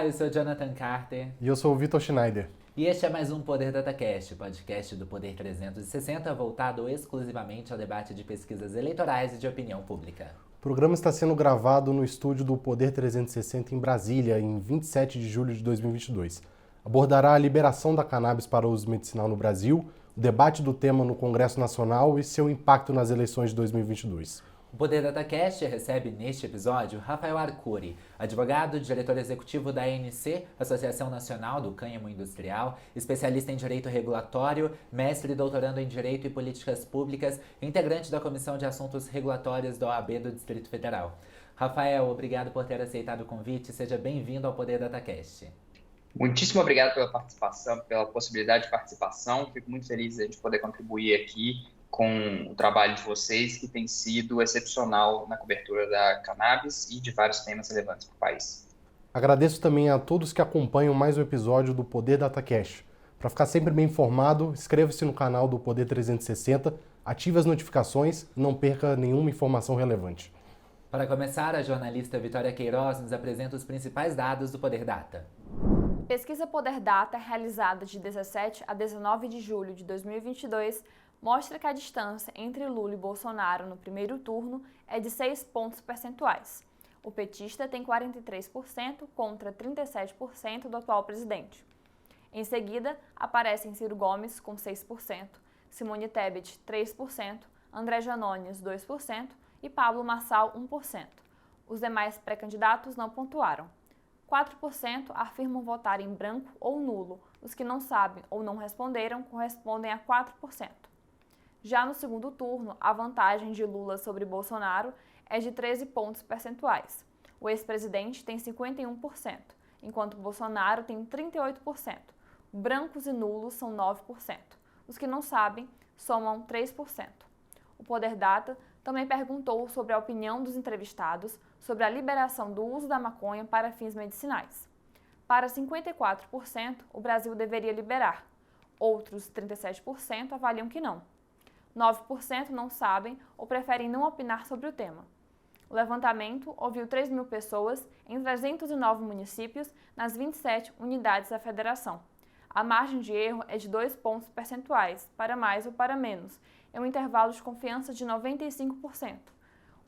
eu sou Jonathan Carter. E eu sou o Vitor Schneider. E este é mais um Poder DataCast, podcast do Poder 360 voltado exclusivamente ao debate de pesquisas eleitorais e de opinião pública. O programa está sendo gravado no estúdio do Poder 360 em Brasília, em 27 de julho de 2022. Abordará a liberação da cannabis para uso medicinal no Brasil, o debate do tema no Congresso Nacional e seu impacto nas eleições de 2022. O Poder DataCast recebe neste episódio Rafael Arcuri, advogado, diretor executivo da ANC, Associação Nacional do Cânhamo Industrial, especialista em Direito Regulatório, mestre e doutorando em Direito e Políticas Públicas, integrante da Comissão de Assuntos Regulatórios da OAB do Distrito Federal. Rafael, obrigado por ter aceitado o convite, seja bem-vindo ao Poder DataCast. Muitíssimo obrigado pela participação, pela possibilidade de participação. Fico muito feliz de poder contribuir aqui com o trabalho de vocês, que tem sido excepcional na cobertura da cannabis e de vários temas relevantes para o país. Agradeço também a todos que acompanham mais um episódio do Poder DataCast. Para ficar sempre bem informado, inscreva-se no canal do Poder 360, ative as notificações e não perca nenhuma informação relevante. Para começar, a jornalista Vitória Queiroz nos apresenta os principais dados do Poder Data. Pesquisa Poder Data, realizada de 17 a 19 de julho de 2022, mostra que a distância entre Lula e Bolsonaro no primeiro turno é de 6 pontos percentuais. O petista tem 43% contra 37% do atual presidente. Em seguida, aparecem Ciro Gomes com 6%, Simone Tebet 3%, André Janones 2% e Pablo Marçal 1%. Os demais pré-candidatos não pontuaram. 4% afirmam votar em branco ou nulo. Os que não sabem ou não responderam correspondem a 4%. Já no segundo turno, a vantagem de Lula sobre Bolsonaro é de 13 pontos percentuais. O ex-presidente tem 51%, enquanto Bolsonaro tem 38%. Brancos e nulos são 9%. Os que não sabem somam 3%. O Poder Data também perguntou sobre a opinião dos entrevistados sobre a liberação do uso da maconha para fins medicinais. Para 54%, o Brasil deveria liberar. Outros 37% avaliam que não. 9% não sabem ou preferem não opinar sobre o tema. O levantamento ouviu 3 mil pessoas em 309 municípios nas 27 unidades da federação. A margem de erro é de 2 pontos percentuais, para mais ou para menos, em um intervalo de confiança de 95%.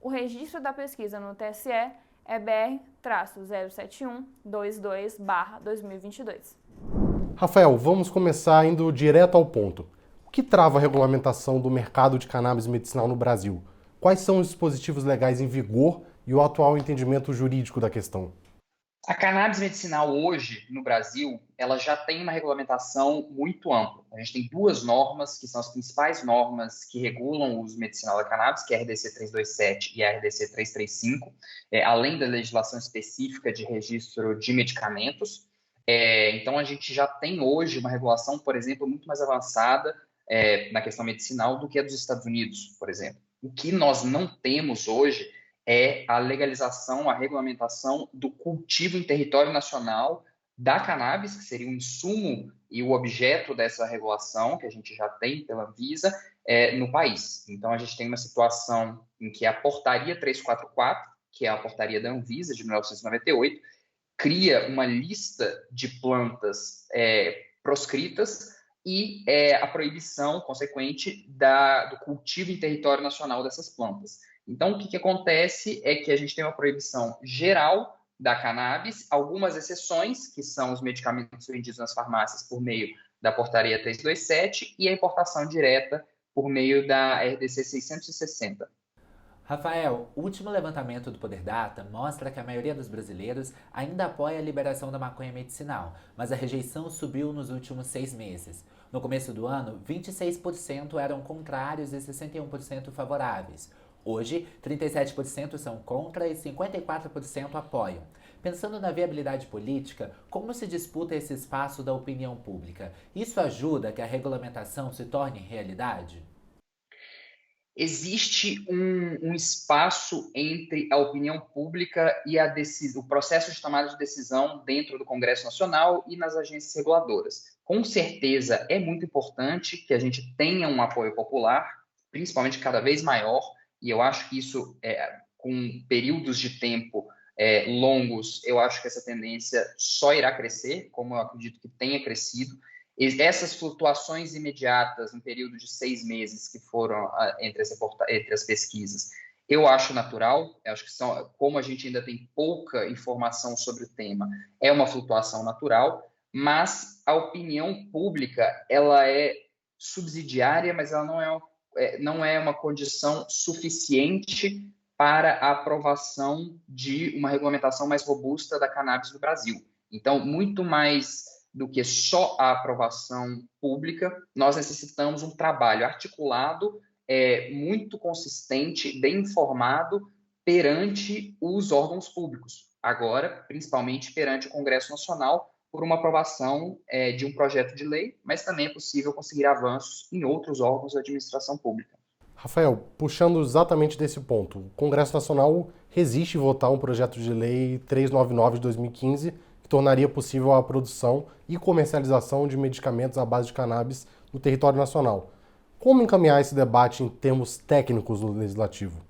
O registro da pesquisa no TSE é BR-07122/2022. Rafael, vamos começar indo direto ao ponto. O que trava a regulamentação do mercado de cannabis medicinal no Brasil? Quais são os dispositivos legais em vigor e o atual entendimento jurídico da questão? A cannabis medicinal hoje, no Brasil, ela já tem uma regulamentação muito ampla. A gente tem 2 normas, que são as principais normas que regulam o uso medicinal da cannabis, que é a RDC 327 e a RDC 335, além da legislação específica de registro de medicamentos. Então, a gente já tem hoje uma regulação, por exemplo, muito mais avançada na questão medicinal do que a dos Estados Unidos, por exemplo. O que nós não temos hoje é a legalização, a regulamentação do cultivo em território nacional da cannabis, que seria o insumo e o objeto dessa regulação, que a gente já tem pela Anvisa, no país. Então, a gente tem uma situação em que a Portaria 344, que é a portaria da Anvisa, de 1998, cria uma lista de plantas proscritas e a proibição consequente do cultivo em território nacional dessas plantas. Então, o que acontece é que a gente tem uma proibição geral da cannabis, algumas exceções, que são os medicamentos vendidos nas farmácias por meio da portaria 327 e a importação direta por meio da RDC 660. Rafael, o último levantamento do Poder Data mostra que a maioria dos brasileiros ainda apoia a liberação da maconha medicinal, mas a rejeição subiu nos últimos 6 meses. No começo do ano, 26% eram contrários e 61% favoráveis. Hoje, 37% são contra e 54% apoiam. Pensando na viabilidade política, como se disputa esse espaço da opinião pública? Isso ajuda a que a regulamentação se torne realidade? Existe um espaço entre a opinião pública e o processo de tomada de decisão dentro do Congresso Nacional e nas agências reguladoras. Com certeza, é muito importante que a gente tenha um apoio popular, principalmente cada vez maior, e eu acho que isso, com períodos de tempo longos, eu acho que essa tendência só irá crescer, como eu acredito que tenha crescido. Essas flutuações imediatas, no período de 6 meses que foram entre as pesquisas, eu acho natural, eu acho que como a gente ainda tem pouca informação sobre o tema, é uma flutuação natural, mas a opinião pública, ela é subsidiária, mas ela não é uma condição suficiente para a aprovação de uma regulamentação mais robusta da cannabis no Brasil. Então, muito mais do que só a aprovação pública, nós necessitamos um trabalho articulado, muito consistente, bem informado perante os órgãos públicos. Agora, principalmente perante o Congresso Nacional, por uma aprovação de um projeto de lei, mas também é possível conseguir avanços em outros órgãos da administração pública. Rafael, puxando exatamente desse ponto, o Congresso Nacional resiste a votar um projeto de lei 399 de 2015 que tornaria possível a produção e comercialização de medicamentos à base de cannabis no território nacional. Como encaminhar esse debate em termos técnicos no Legislativo?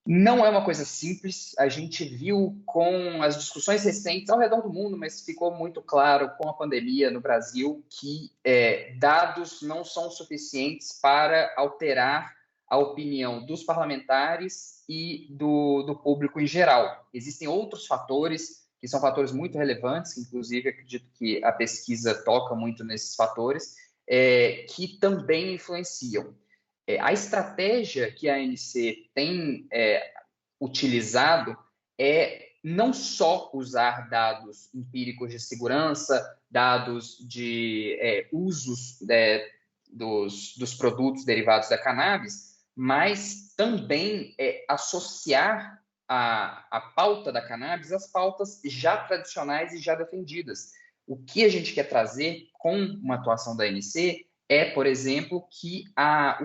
Não é uma coisa simples, a gente viu com as discussões recentes ao redor do mundo, mas ficou muito claro com a pandemia no Brasil que dados não são suficientes para alterar a opinião dos parlamentares e do público em geral. Existem outros fatores que são fatores muito relevantes, que inclusive acredito que a pesquisa toca muito nesses fatores, que também influenciam. A estratégia que a ANC tem utilizado é não só usar dados empíricos de segurança, dados de usos dos produtos derivados da cannabis, mas também associar a pauta da cannabis às pautas já tradicionais e já defendidas. O que a gente quer trazer com uma atuação da ANC por exemplo, que a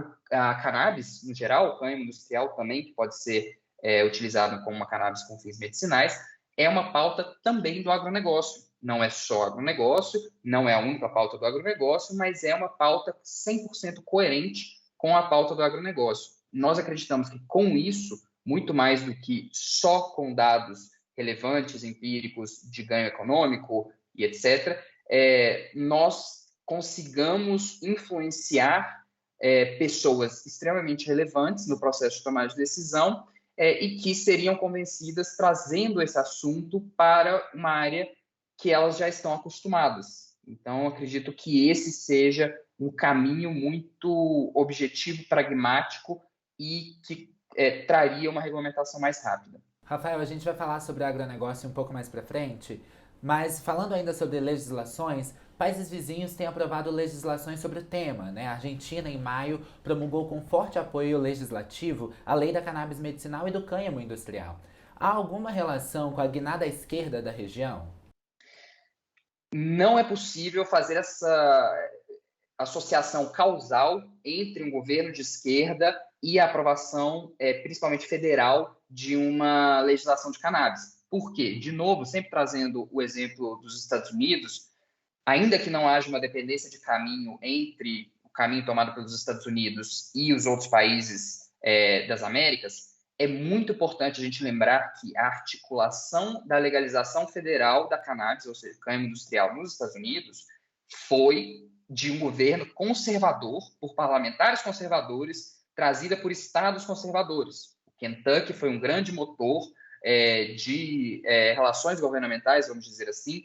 cannabis, no geral, o cânhamo industrial também, que pode ser utilizado como uma cannabis com fins medicinais, é uma pauta também do agronegócio. Não é só agronegócio, não é a única pauta do agronegócio, mas é uma pauta 100% coerente com a pauta do agronegócio. Nós acreditamos que com isso, muito mais do que só com dados relevantes, empíricos, de ganho econômico e etc., nós consigamos influenciar pessoas extremamente relevantes no processo de tomada de decisão e que seriam convencidas trazendo esse assunto para uma área que elas já estão acostumadas. Então, acredito que esse seja um caminho muito objetivo, pragmático e que traria uma regulamentação mais rápida. Rafael, a gente vai falar sobre agronegócio um pouco mais para frente, mas falando ainda sobre legislações, países vizinhos têm aprovado legislações sobre o tema, né? A Argentina, em maio, promulgou com forte apoio legislativo a lei da cannabis medicinal e do cânhamo industrial. Há alguma relação com a guinada à esquerda da região? Não é possível fazer essa associação causal entre um governo de esquerda e a aprovação, principalmente federal, de uma legislação de cannabis. Por quê? De novo, sempre trazendo o exemplo dos Estados Unidos, ainda que não haja uma dependência de caminho entre o caminho tomado pelos Estados Unidos e os outros países das Américas, é muito importante a gente lembrar que a articulação da legalização federal da cannabis, ou seja, cânhamo industrial nos Estados Unidos, foi de um governo conservador, por parlamentares conservadores, trazida por estados conservadores. O Kentucky foi um grande motor de relações governamentais, vamos dizer assim,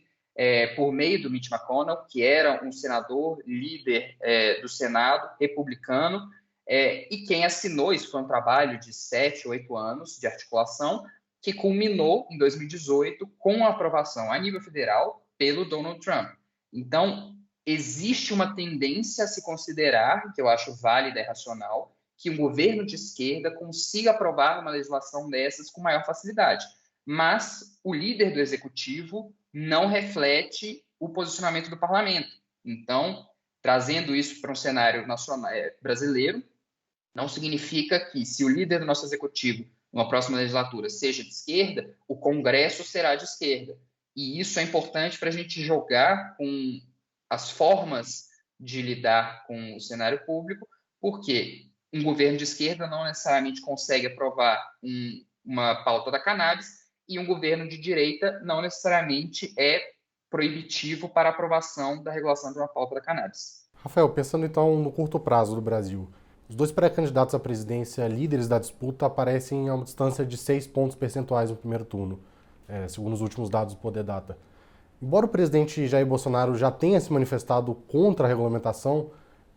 por meio do Mitch McConnell, que era um senador líder do Senado, republicano, e quem assinou, isso foi um trabalho de 7, 8 anos de articulação, que culminou em 2018 com a aprovação a nível federal pelo Donald Trump. Então, existe uma tendência a se considerar, que eu acho válida e racional, que um governo de esquerda consiga aprovar uma legislação dessas com maior facilidade. Mas o líder do executivo não reflete o posicionamento do parlamento. Então, trazendo isso para um cenário nacional, brasileiro, não significa que, se o líder do nosso executivo, numa próxima legislatura, seja de esquerda, o Congresso será de esquerda. E isso é importante para a gente jogar com as formas de lidar com o cenário público, porque um governo de esquerda não necessariamente consegue aprovar uma pauta da cannabis e um governo de direita não necessariamente é proibitivo para a aprovação da regulação de uma pauta da cannabis. Rafael, pensando então no curto prazo do Brasil, os dois pré-candidatos à presidência líderes da disputa aparecem a uma distância de 6 pontos percentuais no primeiro turno, segundo os últimos dados do Poder Data. Embora o presidente Jair Bolsonaro já tenha se manifestado contra a regulamentação,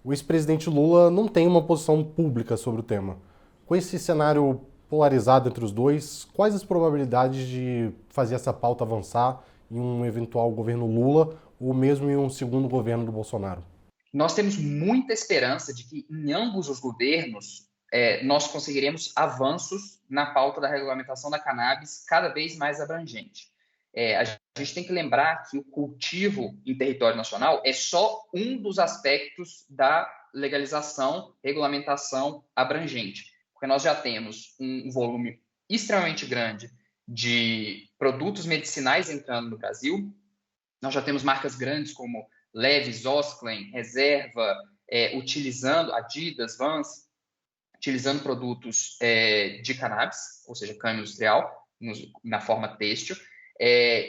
o ex-presidente Lula não tem uma posição pública sobre o tema. Com esse cenário polarizado entre os dois, quais as probabilidades de fazer essa pauta avançar em um eventual governo Lula ou mesmo em um segundo governo do Bolsonaro? Nós temos muita esperança de que em ambos os governos nós conseguiremos avanços na pauta da regulamentação da cannabis cada vez mais abrangente. A gente tem que lembrar que o cultivo em território nacional é só um dos aspectos da legalização, regulamentação abrangente, porque nós já temos um volume extremamente grande de produtos medicinais entrando no Brasil, nós já temos marcas grandes como Levi's, Osklen, Reserva, utilizando Adidas, Vans, utilizando produtos de cannabis, ou seja, cana industrial, na forma têxtil.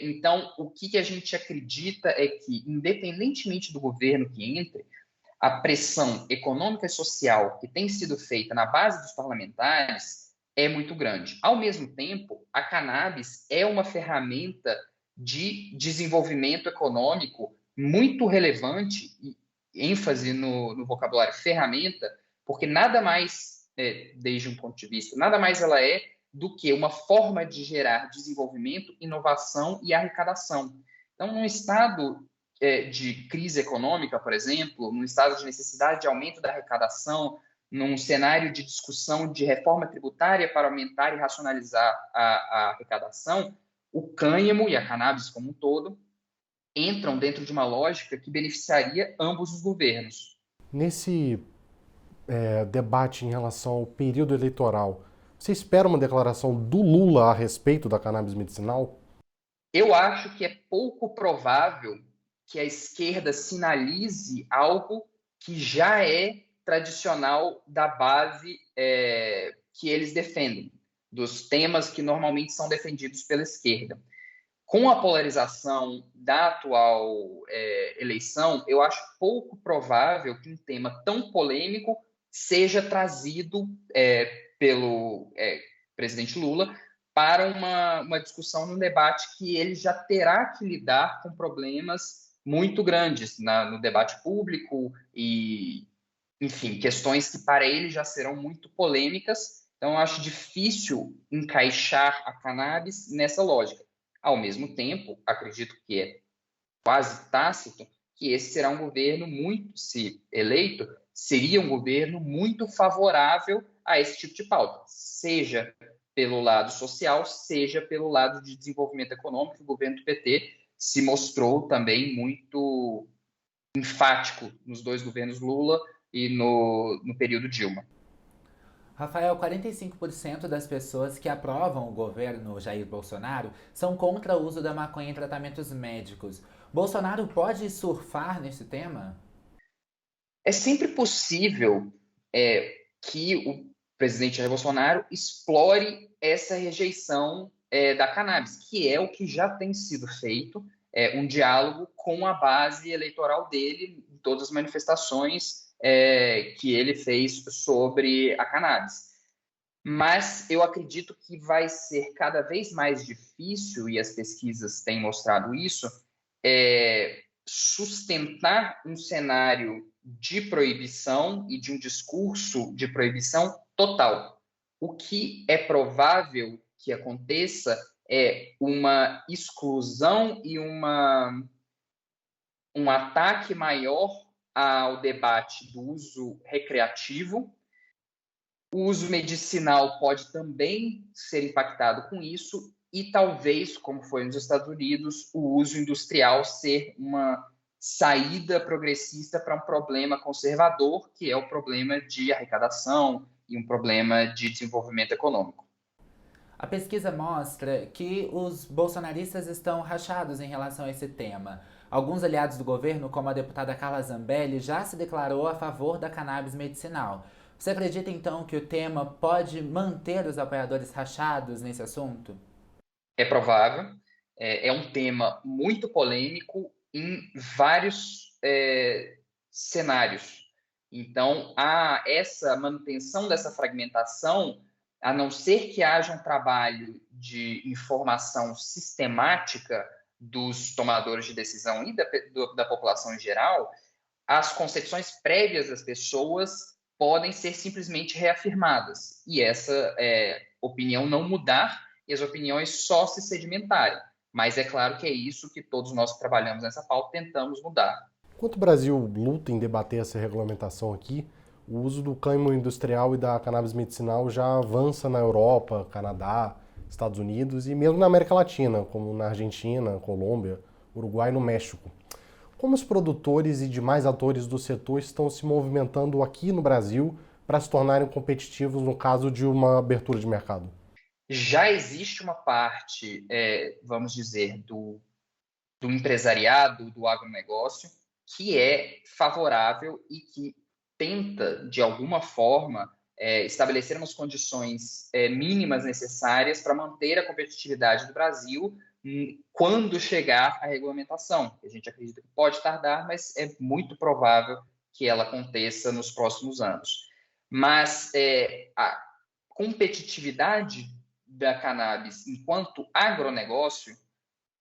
Então, o que a gente acredita é que, independentemente do governo que entre, a pressão econômica e social que tem sido feita na base dos parlamentares é muito grande. Ao mesmo tempo, a cannabis é uma ferramenta de desenvolvimento econômico muito relevante, e ênfase no vocabulário ferramenta, porque nada mais, desde um ponto de vista, nada mais ela é do que uma forma de gerar desenvolvimento, inovação e arrecadação. Então, num estado de crise econômica, por exemplo, num estado de necessidade de aumento da arrecadação, num cenário de discussão de reforma tributária para aumentar e racionalizar a arrecadação, o cânhamo e a cannabis como um todo entram dentro de uma lógica que beneficiaria ambos os governos. Nesse debate em relação ao período eleitoral, você espera uma declaração do Lula a respeito da cannabis medicinal? Eu acho que é pouco provável que a esquerda sinalize algo que já é tradicional da base que eles defendem, dos temas que normalmente são defendidos pela esquerda. Com a polarização da atual eleição, eu acho pouco provável que um tema tão polêmico seja trazido pelo presidente Lula para uma discussão, num debate que ele já terá que lidar com problemas muito grandes no debate público e, enfim, questões que para ele já serão muito polêmicas. Então, eu acho difícil encaixar a cannabis nessa lógica. Ao mesmo tempo, acredito que é quase tácito que esse será um governo se eleito, seria um governo muito favorável a esse tipo de pauta, seja pelo lado social, seja pelo lado de desenvolvimento econômico. O governo do PT se mostrou também muito enfático nos dois governos Lula e no período Dilma. Rafael, 45% das pessoas que aprovam o governo Jair Bolsonaro são contra o uso da maconha em tratamentos médicos. Bolsonaro pode surfar nesse tema? É sempre possível que o presidente Jair Bolsonaro explore essa rejeição da cannabis, que é o que já tem sido feito, um diálogo com a base eleitoral dele, em todas as manifestações que ele fez sobre a cannabis. Mas eu acredito que vai ser cada vez mais difícil, e as pesquisas têm mostrado isso, sustentar um cenário de proibição e de um discurso de proibição total. O que é provável que aconteça é uma exclusão e um ataque maior ao debate do uso recreativo. O uso medicinal pode também ser impactado com isso e talvez, como foi nos Estados Unidos, o uso industrial ser uma saída progressista para um problema conservador, que é o problema de arrecadação e um problema de desenvolvimento econômico. A pesquisa mostra que os bolsonaristas estão rachados em relação a esse tema. Alguns aliados do governo, como a deputada Carla Zambelli, já se declarou a favor da cannabis medicinal. Você acredita, então, que o tema pode manter os apoiadores rachados nesse assunto? É provável. É um tema muito polêmico em vários cenários. Então, essa manutenção dessa fragmentação, a não ser que haja um trabalho de informação sistemática dos tomadores de decisão e da população em geral, as concepções prévias das pessoas podem ser simplesmente reafirmadas e essa opinião não mudar e as opiniões só se sedimentarem. Mas é claro que é isso que todos nós que trabalhamos nessa pauta tentamos mudar. Enquanto o Brasil luta em debater essa regulamentação aqui, o uso do cânhamo industrial e da cannabis medicinal já avança na Europa, Canadá, Estados Unidos e mesmo na América Latina, como na Argentina, Colômbia, Uruguai e no México. Como os produtores e demais atores do setor estão se movimentando aqui no Brasil para se tornarem competitivos no caso de uma abertura de mercado? Já existe uma parte, vamos dizer, do empresariado, do agronegócio, que é favorável e que tenta, de alguma forma, estabelecer umas condições mínimas necessárias para manter a competitividade do Brasil quando chegar a regulamentação. A gente acredita que pode tardar, mas é muito provável que ela aconteça nos próximos anos. Mas a competitividade da cannabis enquanto agronegócio,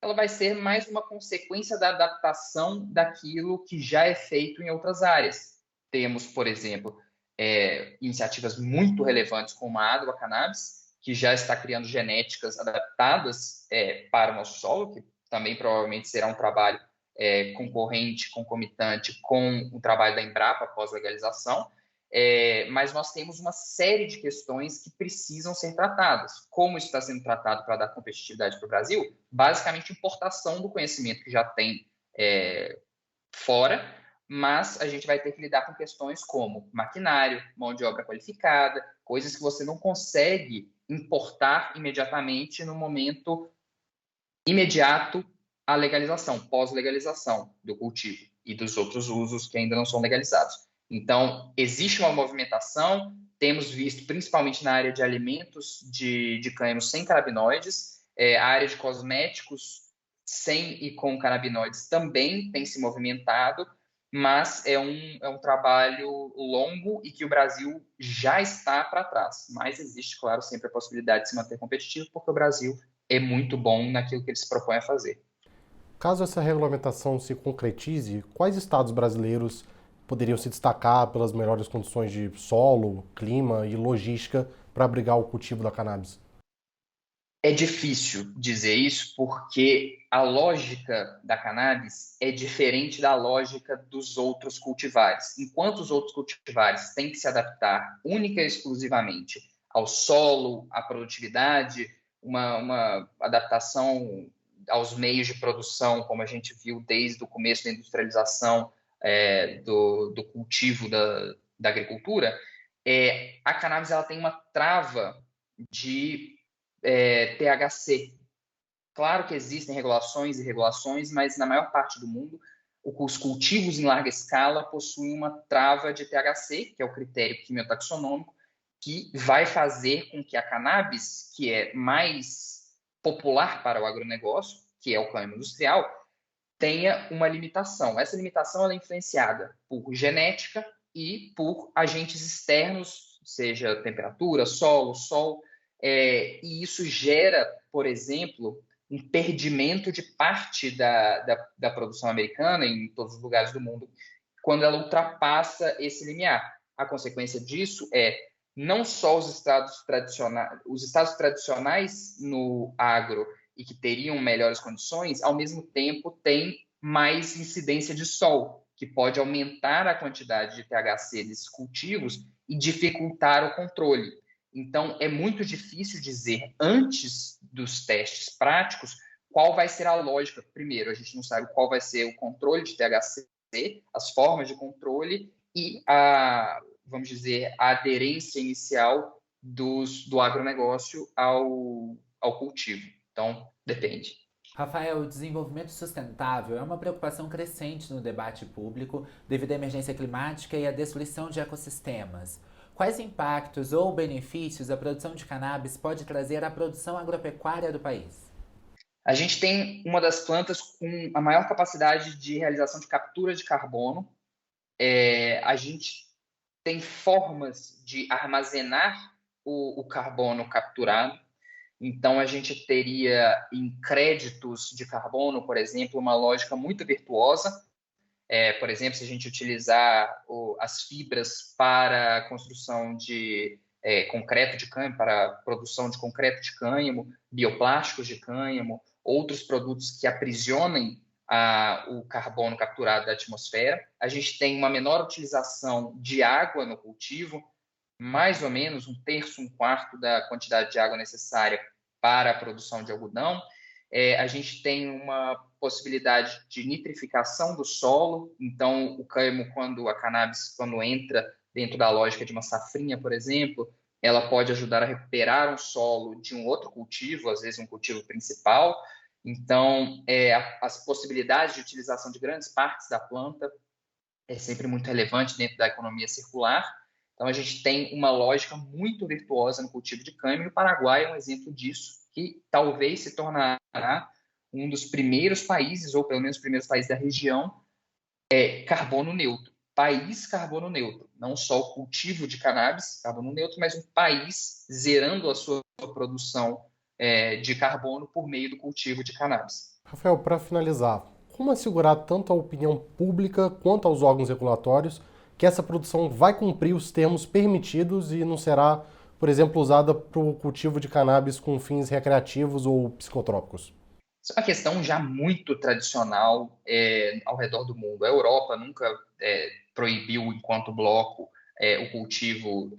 ela vai ser mais uma consequência da adaptação daquilo que já é feito em outras áreas. Temos, por exemplo, iniciativas muito relevantes como a AgroCannabis, que já está criando genéticas adaptadas para o nosso solo, que também provavelmente será um trabalho concomitante com o trabalho da Embrapa pós-legalização. Mas nós temos uma série de questões que precisam ser tratadas. Como isso está sendo tratado para dar competitividade para o Brasil? Basicamente, importação do conhecimento que já tem fora, mas a gente vai ter que lidar com questões como maquinário, mão de obra qualificada, coisas que você não consegue importar imediatamente no momento imediato à legalização, pós-legalização do cultivo e dos outros usos que ainda não são legalizados. Então, existe uma movimentação, temos visto, principalmente na área de alimentos de cânhamo sem canabinoides, a área de cosméticos sem e com canabinoides também tem se movimentado, mas é um trabalho longo e que o Brasil já está para trás. Mas existe, claro, sempre a possibilidade de se manter competitivo, porque o Brasil é muito bom naquilo que ele se propõe a fazer. Caso essa regulamentação se concretize, quais estados brasileiros poderiam se destacar pelas melhores condições de solo, clima e logística para abrigar o cultivo da cannabis? É difícil dizer isso porque a lógica da cannabis é diferente da lógica dos outros cultivares. Enquanto os outros cultivares têm que se adaptar única e exclusivamente ao solo, à produtividade, uma adaptação aos meios de produção, como a gente viu desde o começo da industrialização do cultivo da agricultura, a cannabis ela tem uma trava de THC. Claro que existem regulações e regulações, mas na maior parte do mundo, os cultivos em larga escala possuem uma trava de THC, que é o critério quimiotaxonômico, que vai fazer com que a cannabis, que é mais popular para o agronegócio, que é o cânhamo industrial, tenha uma limitação. Essa limitação ela é influenciada por genética e por agentes externos, seja temperatura, solo, sol, e isso gera, por exemplo, um perdimento de parte da produção americana em todos os lugares do mundo, quando ela ultrapassa esse limiar. A consequência disso não só os estados tradicionais no agro e que teriam melhores condições, ao mesmo tempo tem mais incidência de sol, que pode aumentar a quantidade de THC desses cultivos e dificultar o controle. Então, é muito difícil dizer, antes dos testes práticos, qual vai ser a lógica. Primeiro, a gente não sabe qual vai ser o controle de THC, as formas de controle e vamos dizer, a aderência inicial do agronegócio ao cultivo. Então, depende. Rafael, o desenvolvimento sustentável é uma preocupação crescente no debate público devido à emergência climática e à destruição de ecossistemas. Quais impactos ou benefícios a produção de cannabis pode trazer à produção agropecuária do país? A gente tem uma das plantas com a maior capacidade de realização de captura de carbono. A gente tem formas de armazenar o carbono capturado. Então, a gente teria em créditos de carbono, por exemplo, uma lógica muito virtuosa. Por exemplo, se a gente utilizar as fibras para a construção de concreto de cânhamo, para a produção de concreto de cânhamo, bioplásticos de cânhamo, outros produtos que aprisionem o carbono capturado da atmosfera. A gente tem uma menor utilização de água no cultivo, mais ou menos 1/3, 1/4 da quantidade de água necessária para a produção de algodão. A gente tem uma possibilidade de nitrificação do solo. Então, o cânhamo, a cannabis, quando entra dentro da lógica de uma safrinha, por exemplo, ela pode ajudar a recuperar um solo de um outro cultivo, às vezes um cultivo principal. Então, as possibilidades de utilização de grandes partes da planta é sempre muito relevante dentro da economia circular. Então, a gente tem uma lógica muito virtuosa no cultivo de cânhamo, e o Paraguai é um exemplo disso, que talvez se tornará um dos primeiros países, ou pelo menos os primeiros países da região, carbono neutro. País carbono neutro. Não só o cultivo de cannabis, carbono neutro, mas um país zerando a sua produção de carbono por meio do cultivo de cannabis. Rafael, para finalizar, como assegurar tanto a opinião pública quanto aos órgãos regulatórios que essa produção vai cumprir os termos permitidos e não será, por exemplo, usada para o cultivo de cannabis com fins recreativos ou psicotrópicos? Isso é uma questão já muito tradicional ao redor do mundo. A Europa nunca proibiu, enquanto bloco, o cultivo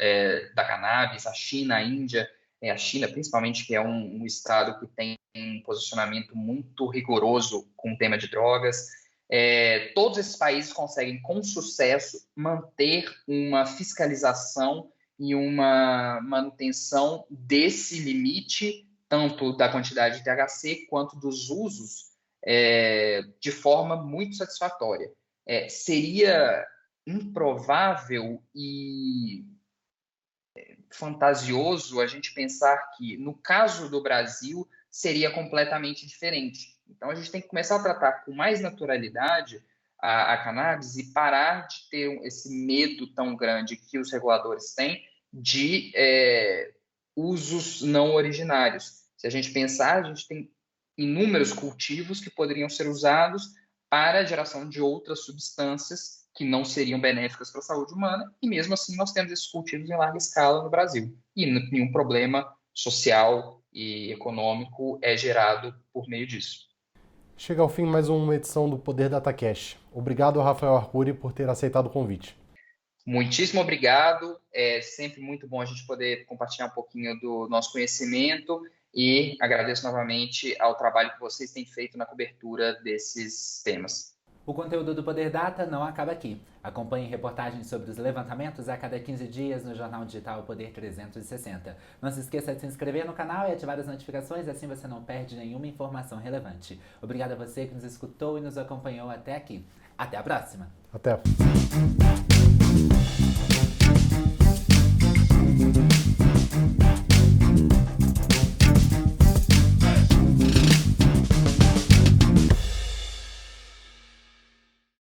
da cannabis. A China, a Índia, a China principalmente, que é um estado que tem um posicionamento muito rigoroso com o tema de drogas. Todos esses países conseguem, com sucesso, manter uma fiscalização e uma manutenção desse limite, tanto da quantidade de THC quanto dos usos, de forma muito satisfatória. Seria improvável e fantasioso a gente pensar que, no caso do Brasil, seria completamente diferente. Então, a gente tem que começar a tratar com mais naturalidade a cannabis e parar de ter esse medo tão grande que os reguladores têm de usos não originários. Se a gente pensar, a gente tem inúmeros cultivos que poderiam ser usados para a geração de outras substâncias que não seriam benéficas para a saúde humana, e mesmo assim nós temos esses cultivos em larga escala no Brasil. E nenhum problema social e econômico é gerado por meio disso. Chega ao fim mais uma edição do Poder DataCast. Obrigado, Rafael Arcuri, por ter aceitado o convite. Muitíssimo obrigado. É sempre muito bom a gente poder compartilhar um pouquinho do nosso conhecimento, e agradeço novamente ao trabalho que vocês têm feito na cobertura desses temas. O conteúdo do Poder Data não acaba aqui. Acompanhe reportagens sobre os levantamentos a cada 15 dias no jornal digital Poder 360. Não se esqueça de se inscrever no canal e ativar as notificações, assim você não perde nenhuma informação relevante. Obrigado a você que nos escutou e nos acompanhou até aqui. Até a próxima! Até!